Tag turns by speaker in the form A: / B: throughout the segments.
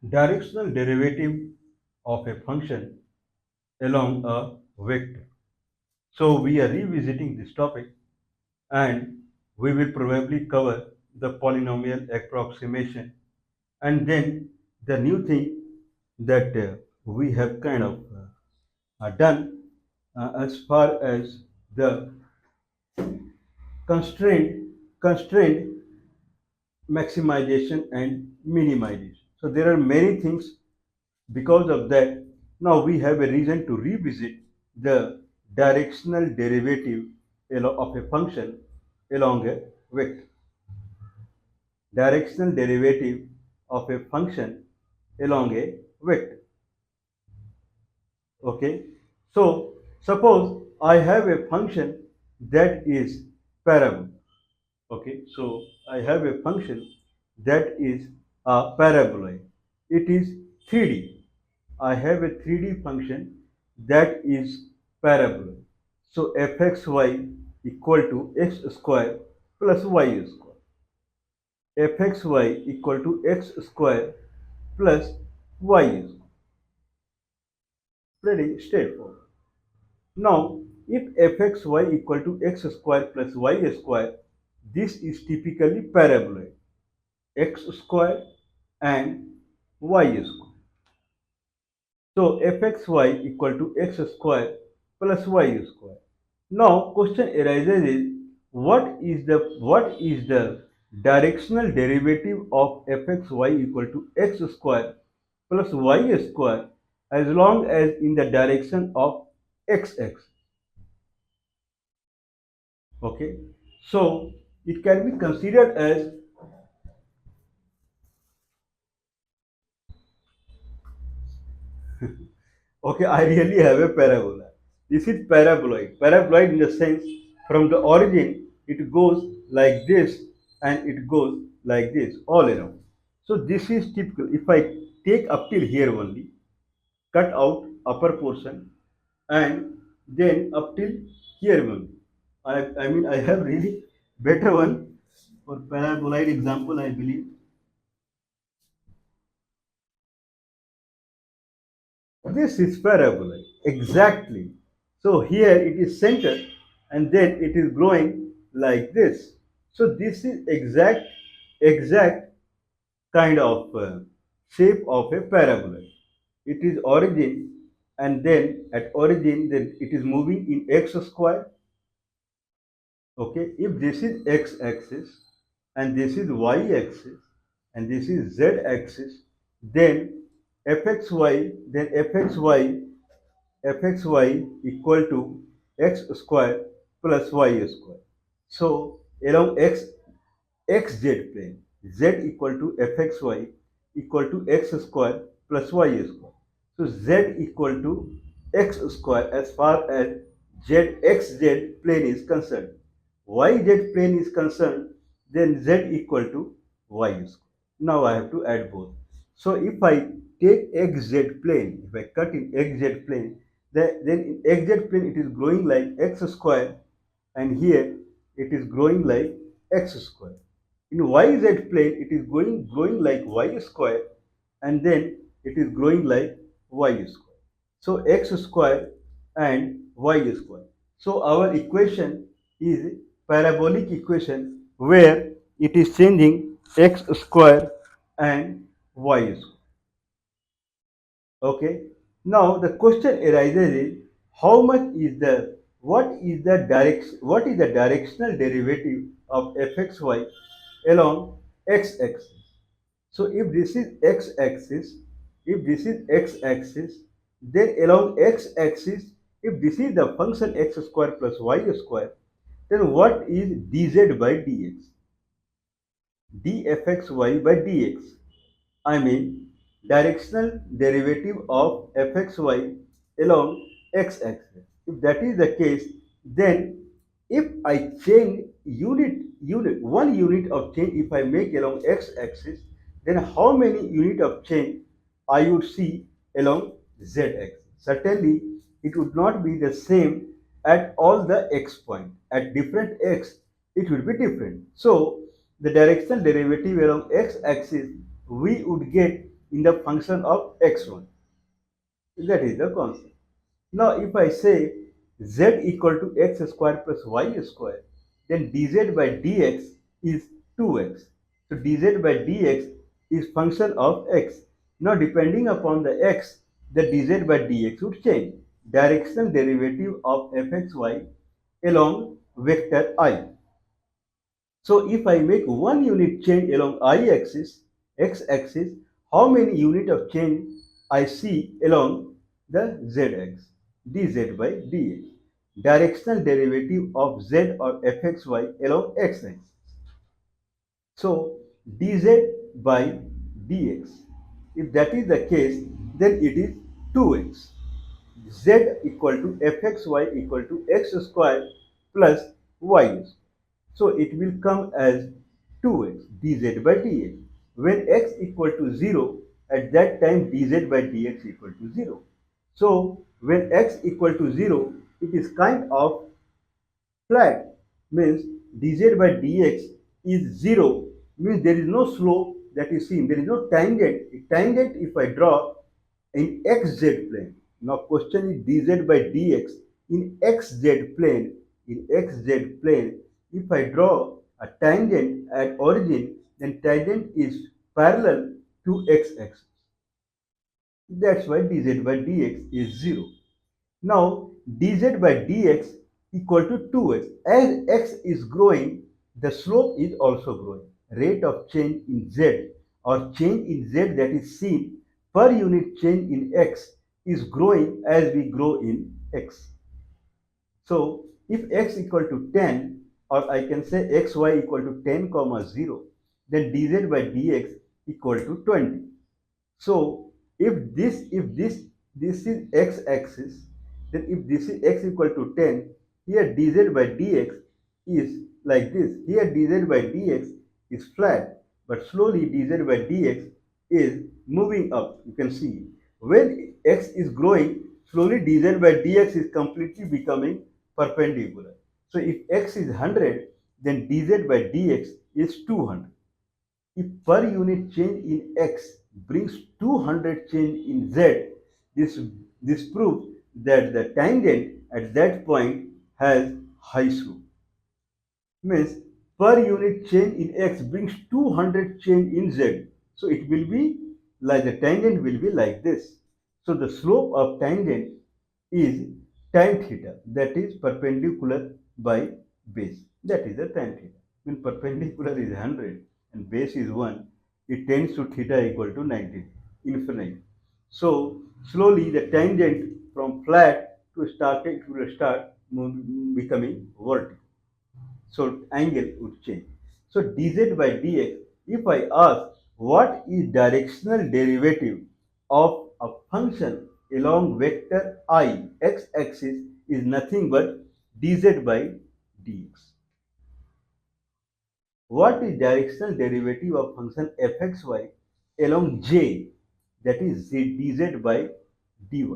A: Directional derivative of a function along a vector. So we are revisiting this topic and we will probably cover the polynomial approximation and then the new thing that we have kind of done as far as the constraint maximization and minimization. So there are many things because of that. Now we have a reason to revisit the directional derivative of a function along a vector. Directional derivative of a function along a vector. Okay. So suppose I have a function that is parabola. Okay, so I have a function that is a paraboloid. It is 3D. I have a 3D function that is paraboloid. So fxy equal to x square plus y square. Fxy equal to x square plus y square. Pretty straightforward. Now, if fxy equal to x square plus y square, this is typically paraboloid. X square and y square. So fxy equal to x square plus y square. Now question arises is what is the directional derivative of fxy equal to x square plus y square as long as in the direction of x-axis. Okay, so it can be considered as okay, I really have a parabola. This is paraboloid. Paraboloid in the sense from the origin it goes like this and it goes like this all around. So this is typical. If I take up till here only, cut out upper portion and then up till here only. I mean I have really better one for paraboloid example I believe. This is parabola, exactly. So here it is centered and then it is growing like this. So this is exact kind of shape of a parabola. It is origin and then at origin then it is moving in x square. Okay, if this is x-axis and this is y-axis and this is z-axis, then fxy equal to x square plus y square. So along xz plane, z equal to fxy equal to x square plus y square. So z equal to x square as far as xz plane is concerned. Yz plane is concerned, then z equal to y square. Now I have to add both. So if I take xz plane, if I cut in xz plane, then in xz plane it is growing like x square and here it is growing like x square. In yz plane it is growing like y square and then it is growing like y square. So x square and y square. So our equation is parabolic equation where it is changing x square and y square. Okay. Now the question arises is how much is the what is the directional derivative of fxy along x-axis. So if this is x-axis, then along x-axis, if this is the function x square plus y square, then what is dz by dx? dfxy by dx. I mean directional derivative of fxy along x-axis. If that is the case, then if I change one unit of change if I make along x-axis, then how many unit of change I would see along z-axis? Certainly, it would not be the same at all the x point. At different x, it will be different. So, the directional derivative along x-axis, we would get in the function of x1. That is the concept. Now, if I say z equal to x square plus y square, then dz by dx is 2x. So, dz by dx is function of x. Now, depending upon the x, the dz by dx would change. Directional derivative of fxy along vector I. So if I make one unit change along y-axis, x-axis, how many unit of change I see along the z-axis? dz by dx. Directional derivative of z or fxy along x-axis. So dz by dx. If that is the case, then it is 2x. Z equal to fxy equal to x square plus y square. So it will come as 2x dz by dx. When x equal to 0, at that time dz by dx equal to 0. So when x equal to 0, it is kind of flat, means dz by dx is 0, means there is no slope that is seen, there is no tangent. A tangent if I draw in xz plane. Now question is dz by dx in xz plane. In xz plane, if I draw a tangent at origin, then tangent is parallel to x-axis. That's why dz by dx is 0. Now dz by dx equal to 2x. As x is growing, the slope is also growing. Rate of change in z or change in z that is seen per unit change in x is growing as we grow in x. So if x equal to 10, or I can say xy equal to 10 comma 0, then dz by dx equal to 20. So if this is x-axis, then if this is x equal to 10, here dz by dx is like this. Here dz by dx is flat, but slowly dz by dx is moving up. You can see when x is growing, slowly dz by dx is completely becoming perpendicular. So if x is 100, then dz by dx is 200. If per unit change in x brings 200 change in z, this proves that the tangent at that point has high slope. Means per unit change in x brings 200 change in z. So it will be like the tangent will be like this. So the slope of tangent is tan theta, that is perpendicular by base. That is the tan theta. When perpendicular is 100 and base is 1, it tends to theta equal to 90, infinite. So slowly the tangent from flat to start becoming vertical. So angle would change. So dz by dx, if I ask what is directional derivative of a function along vector I, x-axis is nothing but dz by dx. What is directional derivative of function fxy along j, that is dz by dy.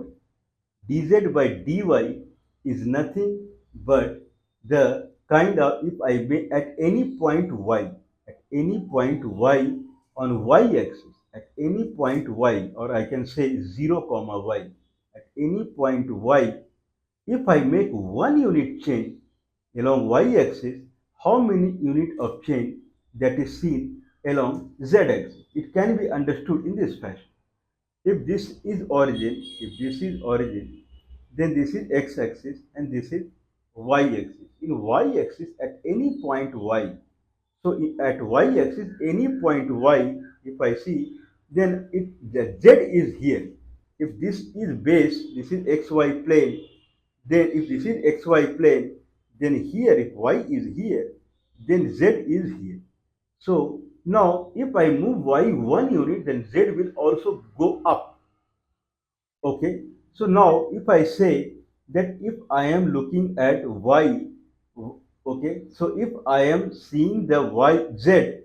A: dz by dy is nothing but the kind of, if I may, at any point y, at any point y on y-axis, at any point y, or I can say 0 comma y, at any point y, if I make one unit change along y-axis, how many unit of change that is seen along z-axis? It can be understood in this fashion. If this is origin, then this is x-axis and this is y-axis. In y-axis, at any point y, so at y-axis, any point y, if I see, then the z is here. If this is base, this is xy plane, then if this is xy plane, then here, if y is here, then z is here. So now, if I move y one unit, then z will also go up. Okay, so now if I say that if I am looking at y, okay, so if I am seeing the y z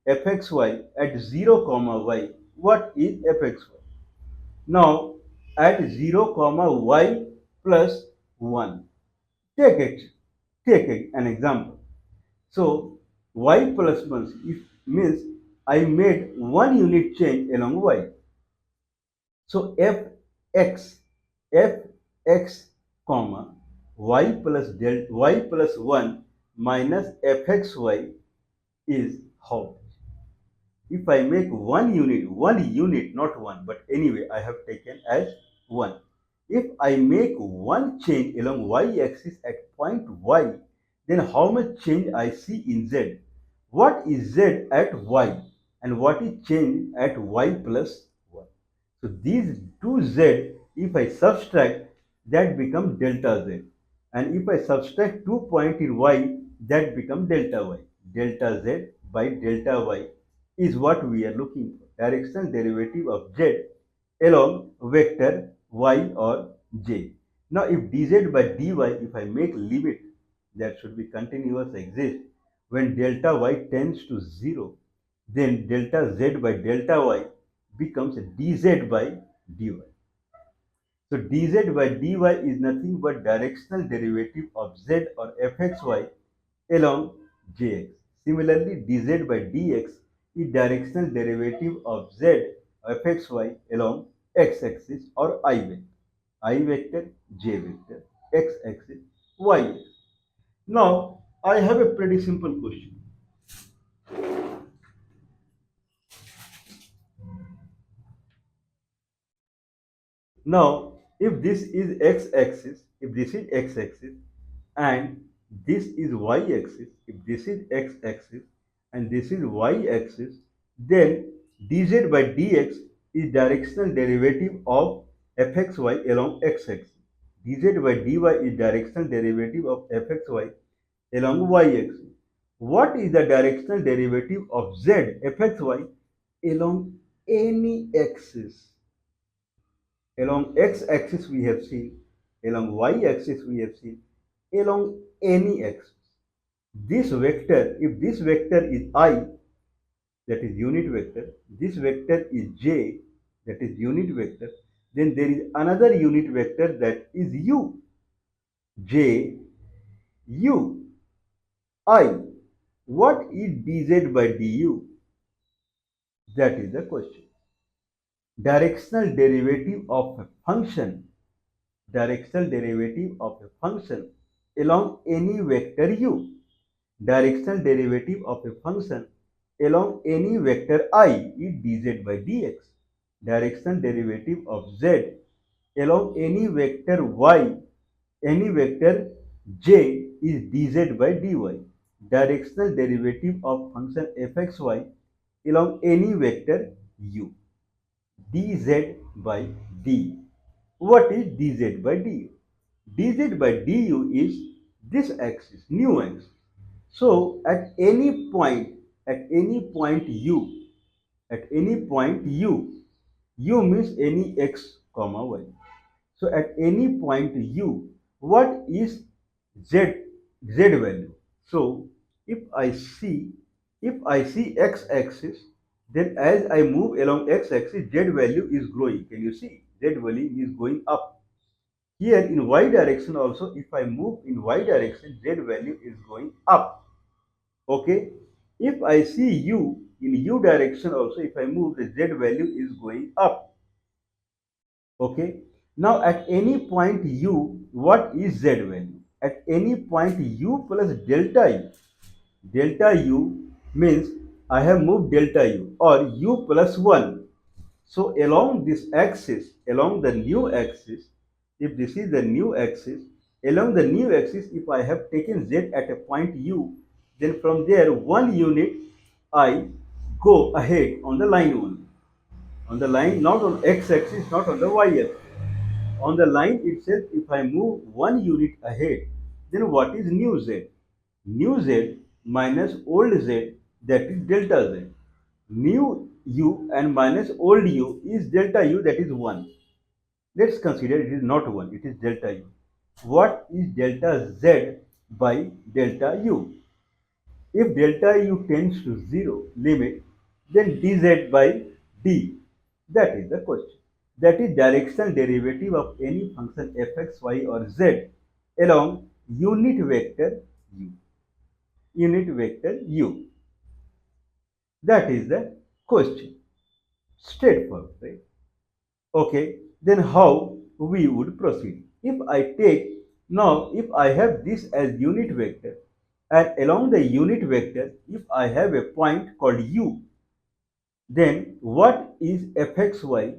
A: fxy at 0 comma y, what is fxy? Now at 0 comma y plus 1, take it, an example. So y plus 1 if means I made one unit change along y. So fx comma y plus 1 minus fxy is how? If I make one unit, not one, but anyway, I have taken as one. If I make one change along y-axis at point y, then how much change I see in z? What is z at y? And what is change at y plus 1? So these two z, if I subtract, that become delta z. And if I subtract 2 points in y, that become delta y. Delta z by delta y is what we are looking for. Directional derivative of z along vector y or j. Now if dz by dy, if I make limit that should be continuous exist, when delta y tends to 0, then delta z by delta y becomes dz by dy. So dz by dy is nothing but directional derivative of z or fxy along jx. Similarly, dz by dx is directional derivative of z fxy along x-axis or I vector, j vector, x-axis, y-axis. Now, I have a pretty simple question. Now, if this is x-axis, if this is x-axis, and this is y-axis, if this is x-axis and this is y-axis, then dz by dx is directional derivative of fxy along x-axis. dz by dy is directional derivative of fxy along y-axis. What is the directional derivative of z fxy along any axis? Along x-axis we have seen, along y-axis we have seen, along any axis. This vector, if this vector is I, that is unit vector, this vector is j, that is unit vector, then there is another unit vector that is u, j, u, I. What is dz by du? That is the question. Directional derivative of a function, directional derivative of a function along any vector u. Directional derivative of a function along any vector I is dz by dx. Directional derivative of z along any vector y, any vector j is dz by dy. Directional derivative of function fxy along any vector u, dz by d. What is dz by du? dz by du is this axis, new axis. So at any point u, at any point u means any x comma y. So at any point u, what is z value? So if I see x-axis, then as I move along x-axis, z value is growing. Can you see? Z value is going up. Here in y direction also, if I move in y direction, z value is going up. Okay. If I see u in u direction also, if I move, the z value is going up. Okay. Now at any point u, what is z value? At any point u plus delta u. Delta u means I have moved delta u or u plus 1. So along this axis, along the new axis, if this is the new axis, along the new axis, if I have taken z at a point u, then from there 1 unit I go ahead on the line only. On the line, not on x-axis, not on the y-axis. On the line itself, if I move 1 unit ahead, then what is new z? New z minus old z, that is delta z. New u and minus old u is delta u, that is 1. Let's consider it is not 1, it is delta u. What is delta z by delta u? If delta u tends to 0 limit, then dz by d. That is the question. That is directional derivative of any function fx, y or z along unit vector u. Unit vector u. That is the question. Straightforward, right? Okay, then how we would proceed? If I take now, if I have this as unit vector, and along the unit vector, if I have a point called u, then what is fxy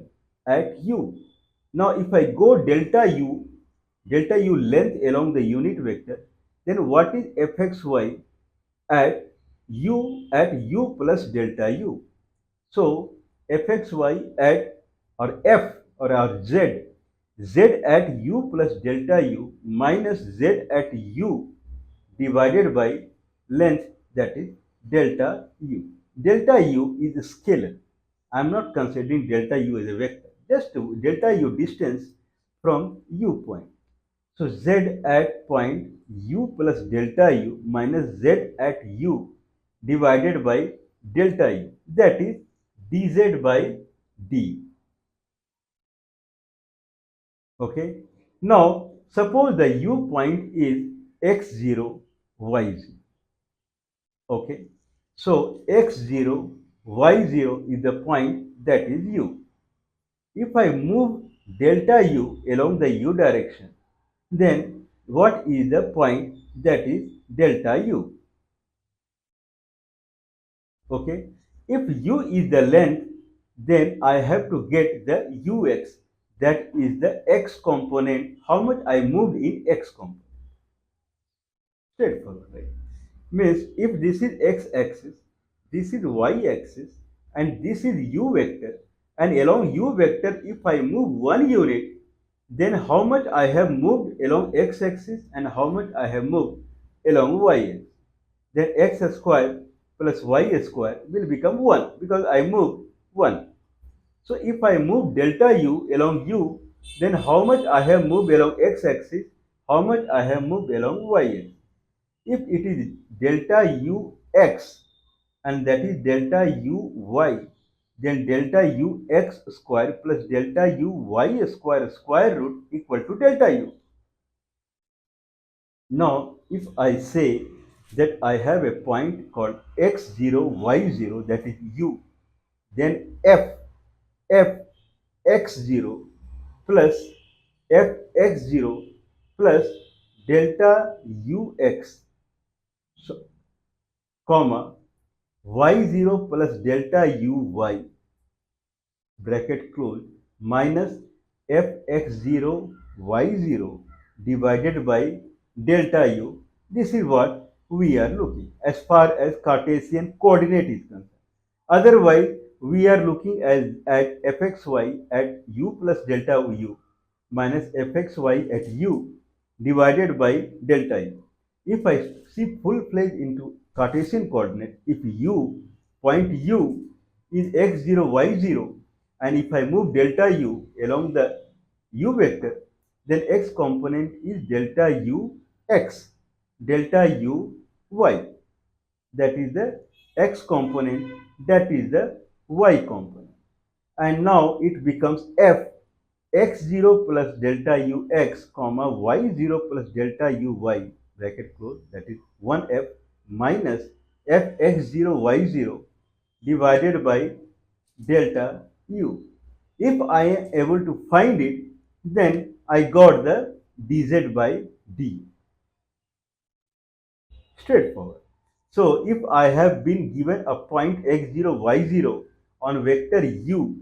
A: at u? Now, if I go delta u length along the unit vector, then what is fxy at u plus delta u? So fxy at or f or our z at u plus delta u minus z at u divided by length, that is delta u. Delta u is a scalar. I am not considering delta u as a vector. Just delta u distance from u point. So z at point u plus delta u minus z at u divided by delta u, that is dz by d. Okay. Now suppose the u point is x0, y0. Okay. So x0, y0 is the point that is u. If I move delta u along the u direction, then what is the point that is delta u? Okay. If u is the length, then I have to get the ux, that is the x component, how much I moved in x component. Straightforward, right? Means if this is x-axis, this is y-axis, and this is u vector, and along u vector, if I move 1 unit, then how much I have moved along x-axis and how much I have moved along y-axis. Then x square plus y square will become 1 because I moved 1. So if I move delta u along u, then how much I have moved along x-axis, how much I have moved along y-axis. If it is delta u x and that is delta u y, then delta u x square plus delta u y square square root equal to delta u. Now, if I say that I have a point called x0, y0, that is u, then f x0 plus f x0 plus delta ux, so, comma y0 plus delta uy, bracket close, minus fx0 y0 divided by delta u. This is what we are looking as far as Cartesian coordinate is concerned. Otherwise, we are looking at fxy at u plus delta u minus fxy at u divided by delta u. If I see full-fledged into Cartesian coordinate, if point u is x0, y0, and if I move delta u along the u vector, then x component is delta u x, delta u y. That is the x component, that is the y component. And now it becomes f x0 plus delta ux comma y0 plus delta uy, bracket close, that is 1f minus fx0 y0 divided by delta u. If I am able to find it, then I got the dz by d. Straightforward. So if I have been given a point x0, y0 on vector u,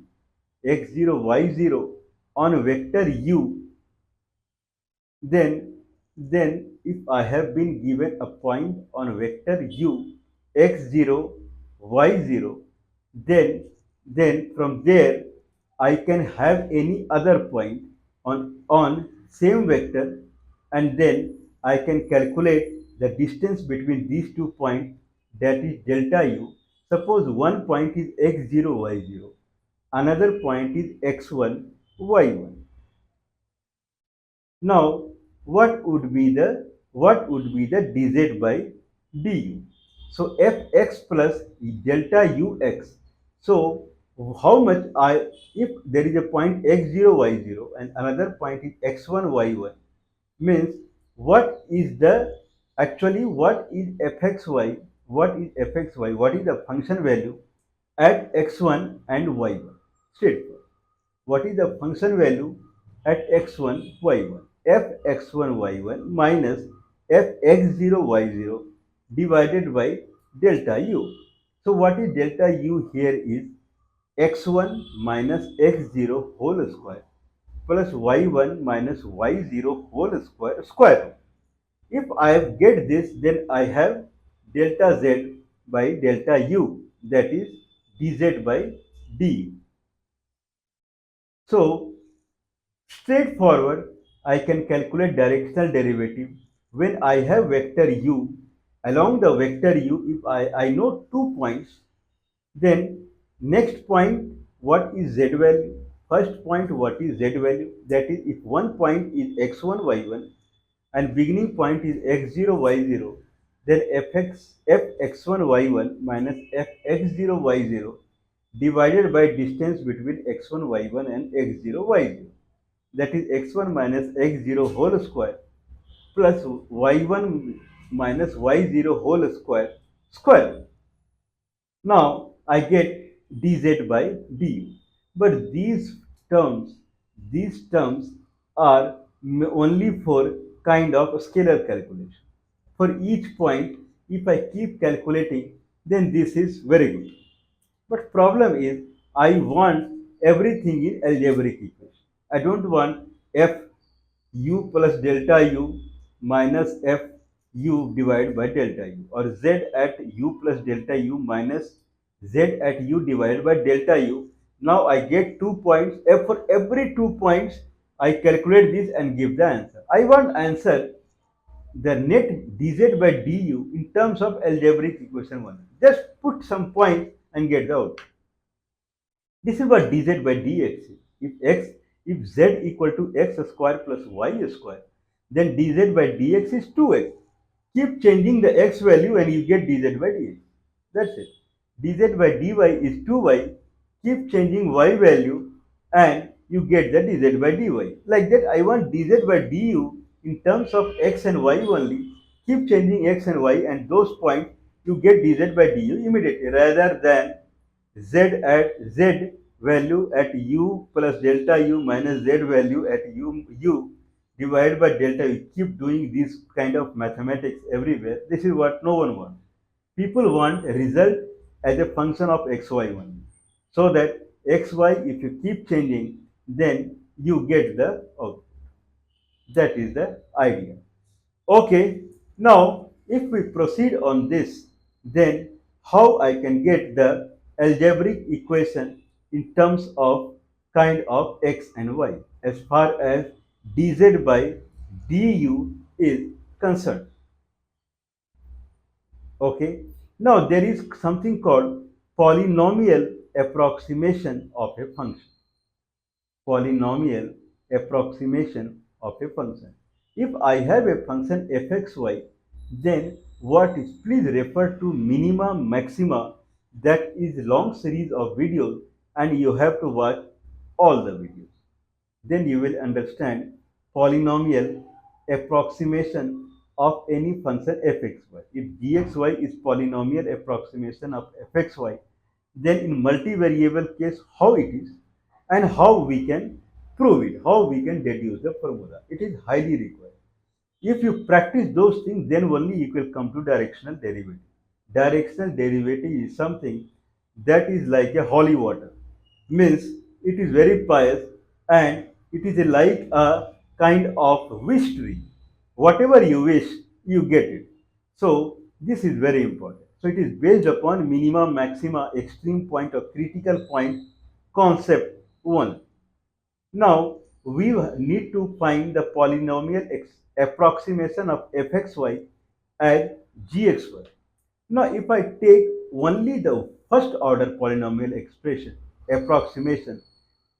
A: x0, y0 on vector u, then if I have been given a point on vector u, x0, y0, then from there I can have any other point on same vector, and then I can calculate the distance between these 2 points, that is delta u. Suppose one point is x0, y0, another point is x1, y1. Now, what would be the dz by du? So fx plus delta ux. So how much if there is a point x0, y0 and another point is x1, y1, means what is the actually what is fxy? What is fxy? What is the function value at x1 and y1? Straightforward. what is the function value at x1, y1? Fx1, y1 minus fx0, y0 divided by delta u. So what is delta u here is x1 minus x0 whole square plus y1 minus y0 whole square root. If I get this, then I have delta z by delta u, that is dz by du. So straightforward, I can calculate directional derivative when I have vector u. Along the vector u, if I know 2 points, then next point, what is z value? First point, what is z value? That is, if one point is x1, y1 and beginning point is x0, y0, then fx1, y1 minus fx0, y0 divided by distance between x1, y1 and x0, y0. That is x1 minus x0 whole square plus y1 minus y0 whole square. Now I get dz by du. But terms, these terms are only for kind of scalar calculation. For each point, if I keep calculating, then this is very good. But problem is, I want everything in algebraic equation. I don't want f u plus delta u minus f u divided by delta u, or z at u plus delta u minus z at u divided by delta u. Now I get 2 points. For every 2 points, I calculate this and give the answer. I want answer the net dz by du in terms of algebraic equation 1. Just put some point and get the output. This is what dz by dx is. If z equal to x square plus y square, then dz by dx is 2x. Keep changing the x value and you get dz by dx. That's it. dz by dy is 2y. Keep changing y value and you get the dz by dy. Like that, I want dz by du in terms of x and y only. Keep changing x and y, and those points you get dz by du immediately, rather than z value at u plus delta u minus z value at u divided by delta u. Keep doing this kind of mathematics everywhere. This is what no one wants. People want a result as a function of xy only. So that xy, if you keep changing, then you get the output. That is the idea. Okay, now if we proceed on this, then how I can get the algebraic equation in terms of kind of x and y as far as dz by du is concerned. Okay, now there is something called polynomial approximation of a function. Polynomial approximation of a function. If I have a function fxy, then what is, please refer to minima, maxima, that is long series of videos, and you have to watch all the videos. Then you will understand polynomial approximation of any function fxy. If gxy is polynomial approximation of fxy, then in multivariable case how it is, and how we can prove it, how we can deduce the formula. It is highly required. If you practice those things, then only you will come to directional derivative. Directional derivative is something that is like a holy water. Means it is very pious, and it is like a kind of wish tree. Whatever you wish, you get it. So this is very important. So it is based upon minima, maxima, extreme point or critical point concept 1. Now we need to find the polynomial approximation of fxy as gxy. Now if I take only the first order polynomial expression approximation,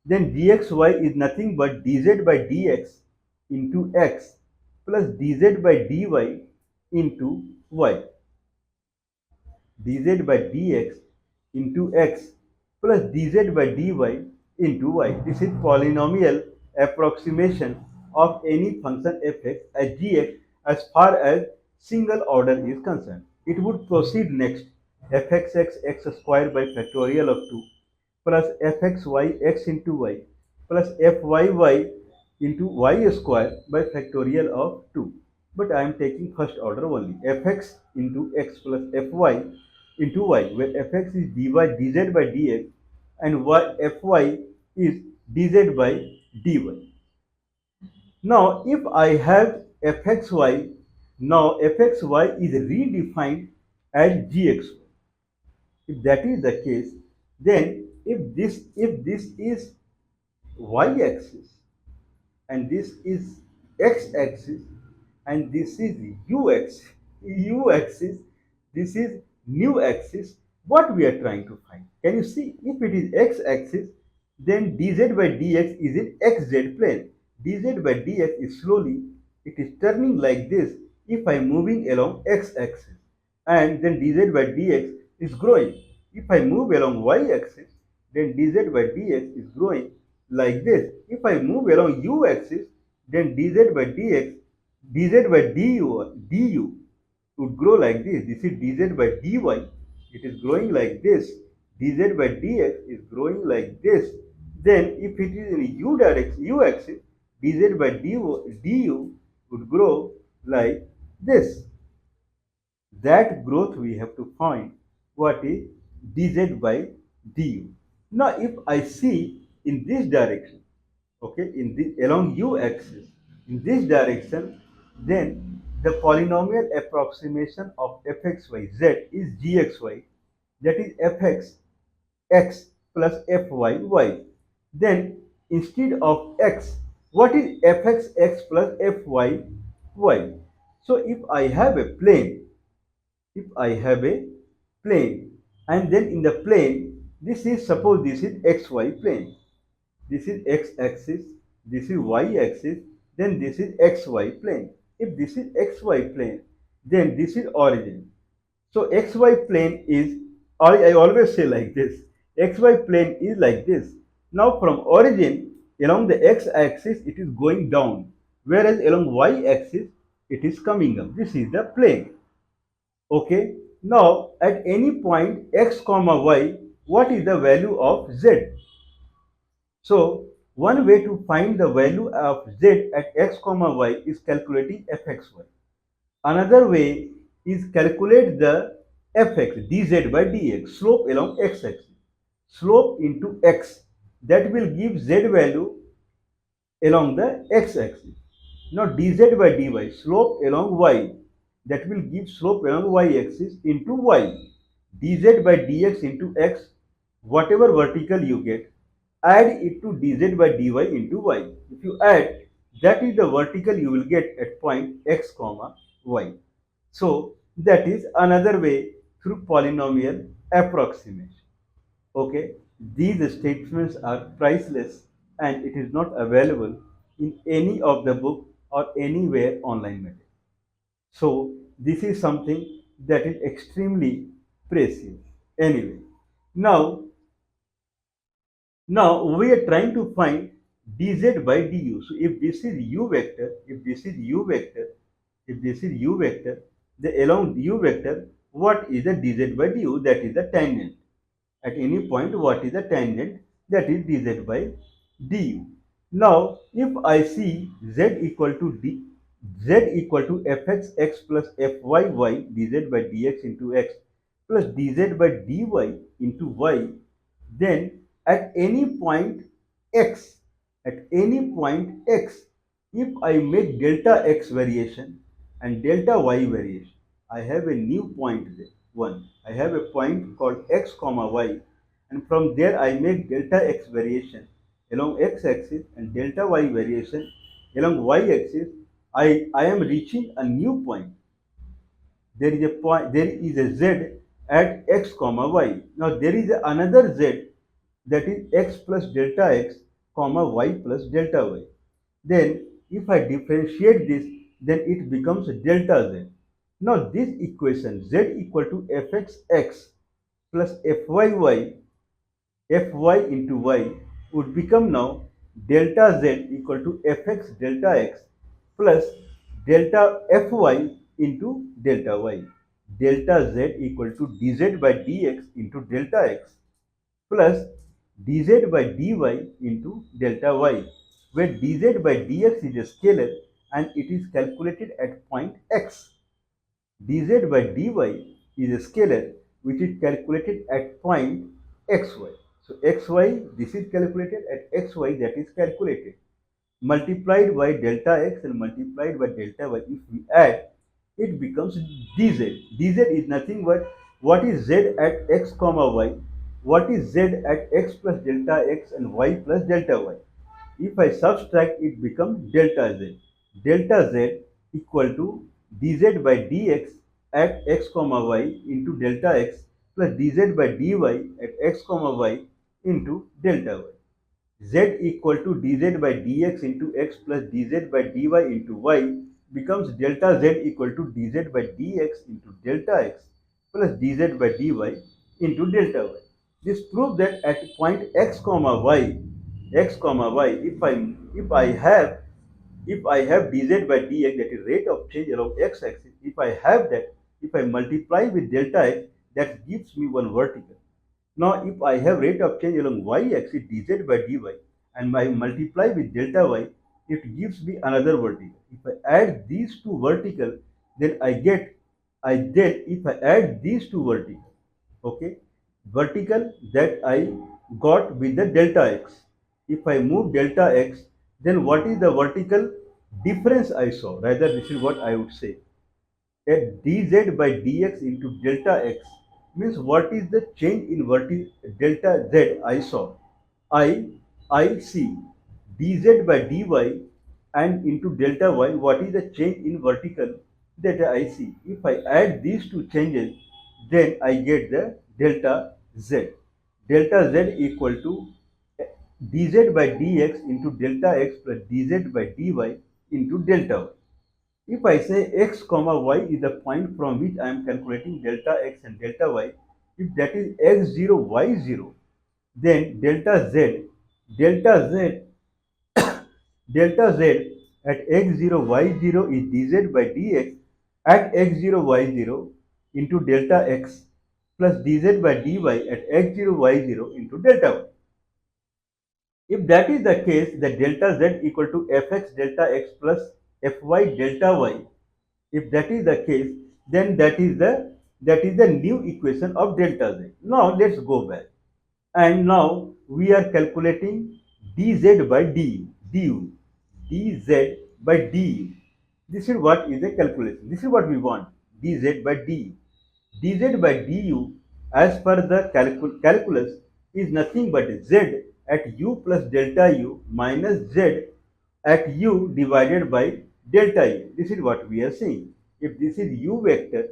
A: then gxy is nothing but dz by dx into x plus dz by dy into y. Dz by dx into x plus dz by dy into y. This is polynomial approximation of any function fx as gx as far as single order is concerned. It would proceed next fxx x square by factorial of 2 plus fxy x into y plus fyy into y square by factorial of 2. But I am taking first order only. Fx into x plus fy into y, where fx is dz by dx and fy is dz by dy. Now, if I have fxy, now fxy is redefined as gxy. If that is the case, then if this is y-axis and this is x-axis and this is u-axis, this is new axis, what we are trying to find. Can you see? If it is x-axis, then dz by dx is in xz plane. Dz by dx is slowly, it is turning like this if I am moving along x-axis, and then dz by dx is growing. If I move along y-axis, then dz by dx is growing like this. If I move along u-axis, then dz by dx, dz by du would grow like this. This is dz by dy. It is growing like this. Dz by dx is growing like this. Then if it is in u direction, u axis, dz by du would grow like this. That growth we have to find what is dz by du. Now if I see in this direction, okay, in this along u axis, in this direction, then the polynomial approximation of fxyz is gxy, that is fx x plus fyy. Then instead of x, what is fx x plus fyy? So if I have a plane, if I have a plane, and then in the plane, this is, suppose this is xy plane, this is x-axis, this is y-axis, then this is xy plane. If this is xy plane, then this is origin. So xy plane is, I always say like this, xy plane is like this. Now from origin, along the x-axis, it is going down, whereas along y-axis, it is coming up. This is the plane. Okay. Now at any point x comma y, what is the value of z? So one way to find the value of z at x comma y is calculating fxy. Another way is calculate the fx dz by dx, slope along x-axis. Slope into x, that will give z value along the x-axis. Now dz by dy, slope along y, that will give slope along y-axis into y. Dz by dx into x, whatever vertical you get, add it to dz by dy into y. If you add, that is the vertical you will get at point x comma y. So that is another way through polynomial approximation. Okay, these statements are priceless and it is not available in any of the book or anywhere online material. So this is something that is extremely precious. Anyway, now now we are trying to find dz by du. So if this is u vector, if this is u vector, if this is u vector, the along u vector, what is the dz by du? That is the tangent. At any point, what is the tangent? That is dz by du. Now, if I see z equal to fx x plus fyy dz by dx into x plus dz by dy into y, then at any point x, at any point x, if I make delta x variation and delta y variation, I have a new point there. One, I have a point called x comma y, and from there I make delta x variation along x-axis and delta y variation along y-axis. I am reaching a new point. There is a point, there is a z at x comma y. Now there is another z, that is x plus delta x comma y plus delta y. Then if I differentiate this, then it becomes delta z. Now this equation z equal to fxx plus fyy, fy into y would become now delta z equal to fx delta x plus delta fy into delta y. Delta z equal to dz by dx into delta x plus dz by dy into delta y, where dz by dx is a scalar and it is calculated at point x. dz by dy is a scalar which is calculated at point xy. So xy, this is calculated at xy, that is calculated, multiplied by delta x and multiplied by delta y. If we add, it becomes dz. dz is nothing but what is z at x comma y, what is z at x plus delta x and y plus delta y. If I subtract, it becomes delta z. Delta z equal to dz by dx at x comma y into delta x plus dz by dy at x comma y into delta y. Z equal to dz by dx into x plus dz by dy into y becomes delta z equal to dz by dx into delta x plus dz by dy into delta y. This proves that at point x comma y, if I have dz by dx, that is rate of change along x-axis, if I have that, if I multiply with delta x, that gives me one vertical. Now, if I have rate of change along y-axis dz by dy and I multiply with delta y, it gives me another vertical. If I add these two vertical, then if I add these two vertical, okay, vertical that I got with the delta x. If I move delta x, then what is the vertical difference I saw? Rather, this is what I would say. At dz by dx into delta x means what is the change in delta z I saw. I I see dz by dy and into delta y, what is the change in vertical that I see. If I add these two changes, then I get the delta z. Delta z equal to dz by dx into delta x plus dz by dy into delta y. If I say x comma y is the point from which I am calculating delta x and delta y, if that is x0, y0, then delta z, delta z at x0, y0 is dz by dx at x0, y0 into delta x plus dz by dy at x0, y0 into delta y. If that is the case, the delta z equal to fx delta x plus fy delta y. If that is the case, then that is the new equation of delta z. Now let's go back. And now we are calculating dz by du, dz by du. This is what is the calculation. This is what we want, dz by du. dz by du as per the calculus is nothing but z at u plus delta u minus z at u divided by delta u. This is what we are saying. If this is u vector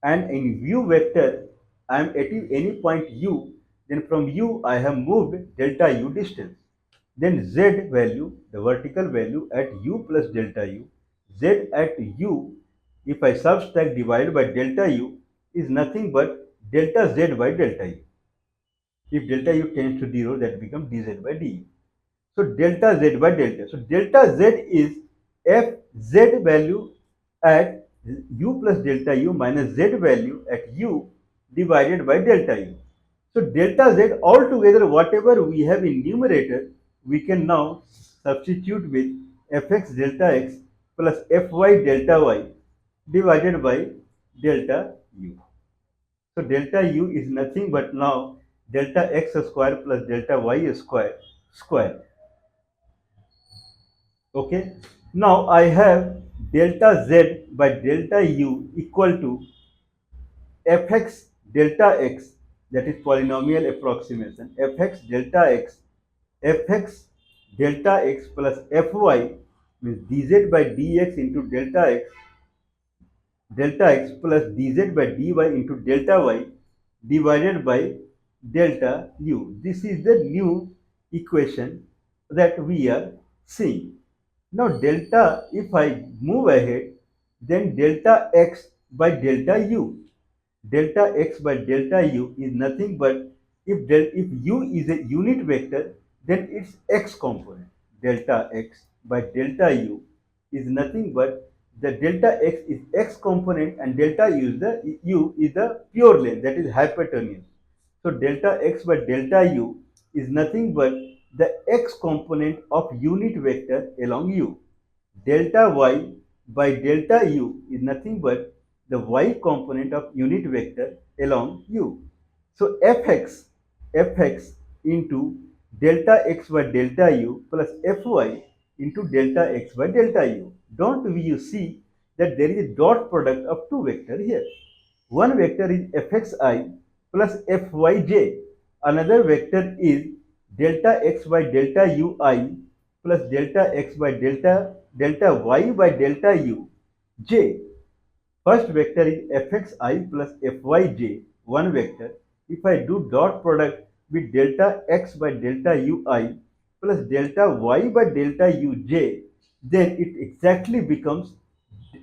A: and in u vector I am at any point u, then from u I have moved delta u distance. Then z value, the vertical value at u plus delta u, z at u, if I subtract divided by delta u, is nothing but delta z by delta u. If delta u tends to 0, that becomes dz by du. So delta z by delta. So delta z is f z value at u plus delta u minus z value at u divided by delta u. So delta z altogether, whatever we have in numerator, we can now substitute with fx delta x plus fy delta y divided by delta u. So delta u is nothing but now delta x square plus delta y square. Okay. Now I have delta z by delta u equal to fx delta x, that is polynomial approximation, fx delta x plus fy means dz by dx into delta x plus dz by dy into delta y divided by delta u. This is the new equation that we are seeing. Now delta, if I move ahead, then delta x by delta u. Delta x by delta u is nothing but if u is a unit vector, then its x component. Delta x by delta u is nothing but the delta x is x component and delta u is the pure length, that is hypertenuous. So delta x by delta u is nothing but the x component of unit vector along u. Delta y by delta u is nothing but the y component of unit vector along u. So fx into delta x by delta u plus fy into delta x by delta u. Don't you see that there is a dot product of two vectors here? One vector is fxi plus fyj. Another vector is delta x by delta ui plus delta x by delta y by delta u j. First vector is fxi plus fyj, one vector. If I do dot product with delta x by delta ui plus delta y by delta uj, then it exactly becomes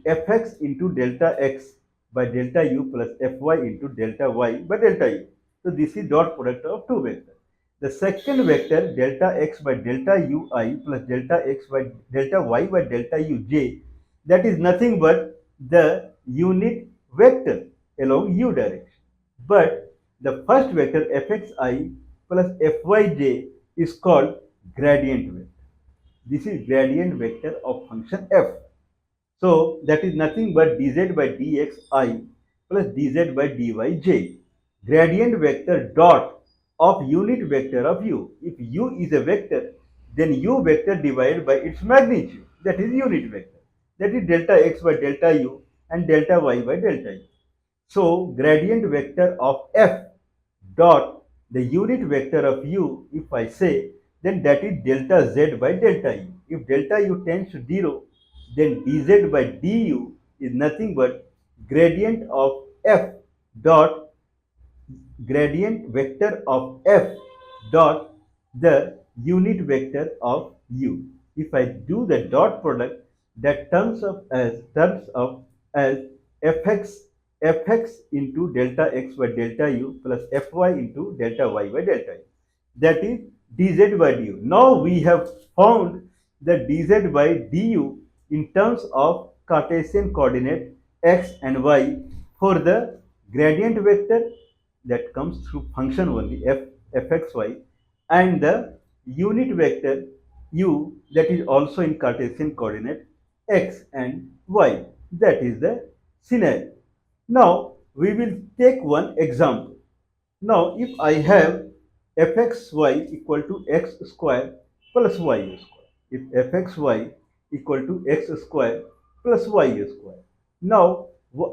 A: fx into delta x by delta u plus fy into delta y by delta u. So this is dot product of two vectors. The second vector delta x by delta ui plus delta x by delta y by delta uj, that is nothing but the unit vector along u direction. But the first vector fxi plus fyj is called gradient vector. This is gradient vector of function f. So that is nothing but dz by dxi plus dz by dyj. Gradient vector dot of unit vector of u. If u is a vector, then u vector divided by its magnitude. That is unit vector. That is delta x by delta u and delta y by delta u. So gradient vector of f dot the unit vector of u, if I say, then that is delta z by delta u. If delta u tends to 0, then dz by du is nothing but gradient of f dot gradient vector of f dot the unit vector of u. If I do the dot product, that terms of as fx into delta x by delta u plus fy into delta y by delta u. That is dz by du. Now we have found the dz by du in terms of Cartesian coordinate x and y for the gradient vector that comes through function only fxy, and the unit vector u that is also in Cartesian coordinate x and y. That is the scenario. Now we will take one example. Now if I have fxy equal to x square plus y square, if fxy equal to x square plus y square, now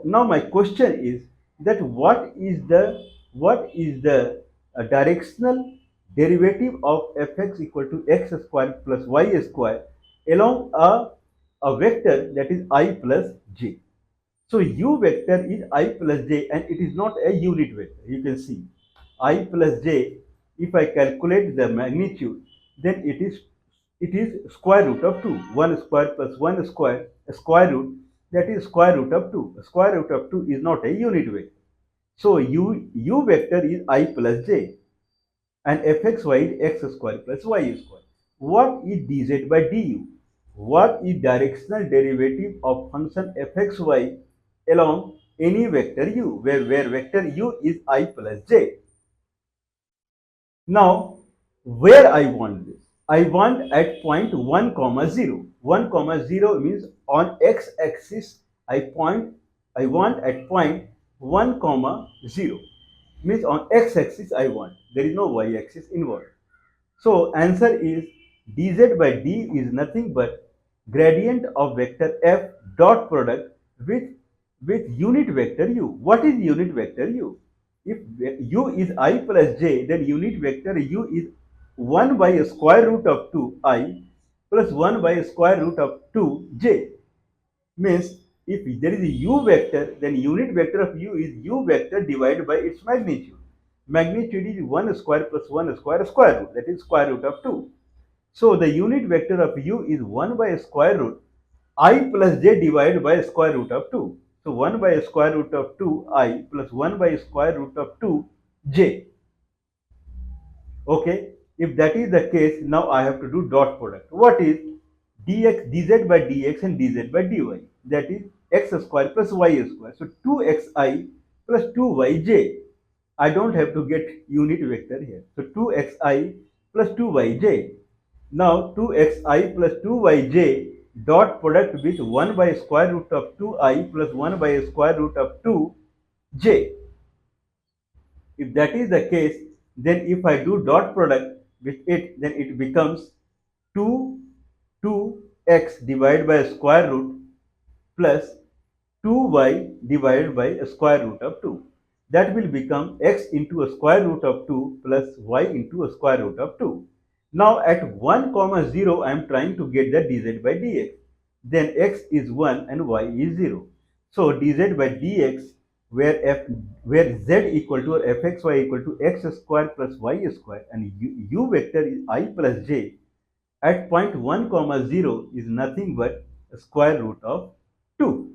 A: my question is that what is the directional derivative of fx equal to x square plus y square along a vector that is I plus j. So u vector is I plus j and it is not a unit vector. You can see I plus j, if I calculate the magnitude, then it is square root of 2. 1 square plus 1 square, a square root, that is square root of 2. A square root of 2 is not a unit vector. So u vector is I plus j and fxy is x square plus y square. What is dz by du? What is directional derivative of function fxy along any vector u, where vector u is I plus j? Now, where I want this? I want at point 1 comma 0. 1 comma 0 means on x-axis I want at point 1 comma 0. Means on x-axis I want. There is no y-axis involved. So answer is dz by d is nothing but gradient of vector f dot product with unit vector u. What is unit vector u? If u is I plus j, then unit vector u is 1 by a square root of 2 I plus 1 by a square root of 2 j. Means if there is a u vector, then unit vector of u is u vector divided by its magnitude. Magnitude is 1 square plus 1 square square root, that is square root of 2. So the unit vector of u is 1 by a square root I plus j divided by a square root of 2. So 1 by a square root of 2i plus 1 by a square root of 2j. Okay, if that is the case, now I have to do dot product. What is dz by dx and dz by dy? That is x square plus y square. So 2xi plus 2yj. I don't have to get unit vector here. So 2xi plus 2yj. Now 2xi plus 2yj dot product with 1 by square root of 2i plus 1 by square root of 2j. If that is the case, then if I do dot product with it, then it becomes 2 2x divided by square root plus 2y divided by a square root of 2. That will become x into a square root of 2 plus y into a square root of 2. Now at 1 comma 0 I am trying to get the dz by dx. Then x is 1 and y is 0. So dz by dx where z equal to or fxy equal to x square plus y square and u vector is I plus j at point 1 comma 0 is nothing but square root of 2.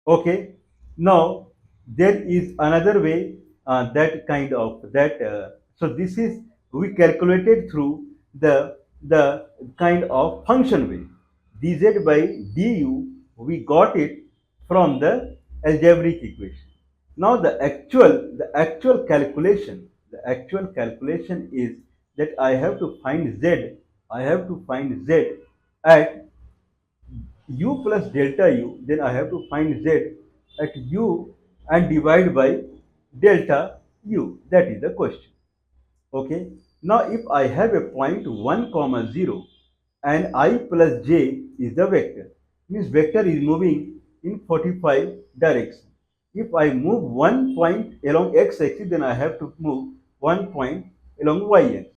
A: Okay, now there is another way that kind of that. So this is we calculated through the kind of function way. dz by du we got it from the algebraic equation. Now the actual calculation is that I have to find z. I have to find z at u plus delta u, then I have to find z at u and divide by delta u. That is the question. Okay. Now, if I have a point 1 comma 0 and I plus j is the vector, means vector is moving in 45 direction. If I move one point along x axis, then I have to move one point along y axis.